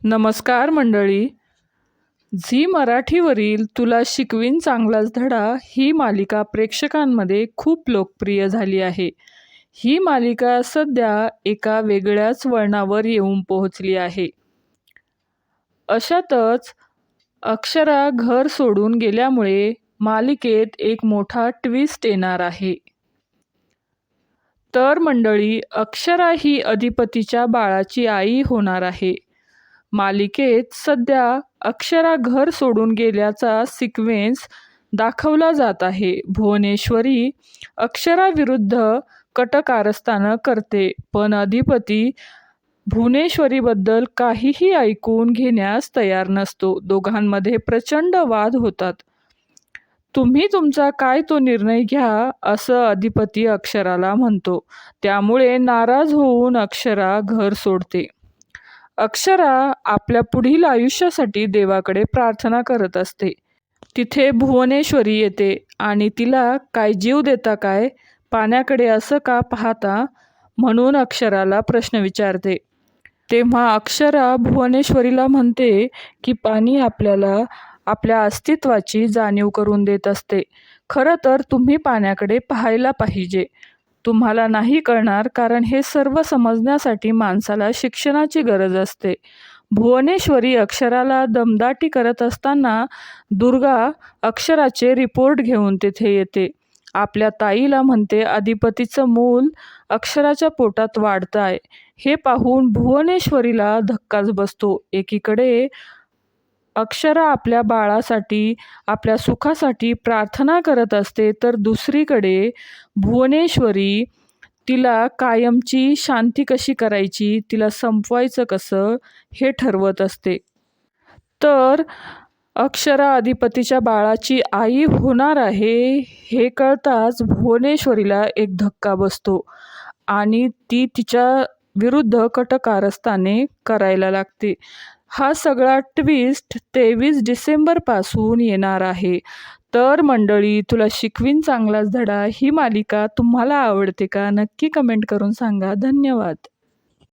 नमस्कार मंडळी. झी मराठीवरील तुला शिकवीन चांगलाच धडा ही मालिका प्रेक्षकांमध्ये खूप लोकप्रिय झाली आहे. ही मालिका सध्या एका वेगळ्याच वळणावर येऊन पोहोचली आहे. अशातच अक्षरा घर सोडून गेल्यामुळे मालिकेत एक मोठा ट्विस्ट येणार आहे. तर मंडळी, अक्षरा ही अधिपतीच्या बाळाची आई होणार आहे. मालिकेत सध्या अक्षरा घर सोडून गेल्याचा सिक्वेन्स दाखवला जात आहे. भुवनेश्वरी अक्षरा विरुद्ध कट कारस्थानं करते, पण अधिपती भुवनेश्वरीबद्दल काहीही ऐकून घेण्यास तयार नसतो. दोघांमध्ये प्रचंड वाद होतात. तुम्ही तुमचा काय तो निर्णय घ्या, असं अधिपती अक्षराला म्हणतो. त्यामुळे नाराज होऊन अक्षरा घर सोडते. अक्षरा आपल्या पुढील आयुष्यासाठी देवाकडे प्रार्थना करत असते. तिथे भुवनेश्वरी येते आणि तिला काय जीव देता काय, पाण्याकडे असं का पाहता, म्हणून अक्षराला प्रश्न विचारते. तेव्हा अक्षरा भुवनेश्वरीला म्हणते की पाणी आपल्याला आपल्या अस्तित्वाची जाणीव करून देत असते. खरं तर तुम्ही पाण्याकडे पाहायला पाहिजे. तुम्हाला नाही कळणार, कारण हे सर्व समजण्यासाठी माणसाला शिक्षणाची गरज असते. भुवनेश्वरी अक्षराला दमदाटी करत असताना दुर्गा अक्षराचे रिपोर्ट घेऊन तिथे येते. आपल्या ताईला म्हणते अधिपतीचं मूल अक्षराच्या पोटात वाढतंय. हे पाहून भुवनेश्वरीला धक्काच बसतो. एकीकडे अक्षरा आपल्या बाळासाठी, आपल्या सुखासाठी प्रार्थना करत असते, तर दुसरीकडे भुवनेश्वरी तिला कायमची शांती कशी करायची, तिला संपवायचं कसं, हे ठरवत असते. तर अक्षरा अधिपतीच्या बाळाची आई होणार आहे हे कळताच भुवनेश्वरीला एक धक्का बसतो आणि ती तिच्या विरुद्ध कटकारस्थाने करायला लागते. हा सगळा ट्विस्ट 23 डिसेंबरपासून येणार आहे. तर मंडळी, तुला शिकवीन चांगलाच धडा ही मालिका तुम्हाला आवडते का? नक्की कमेंट करून सांगा. धन्यवाद.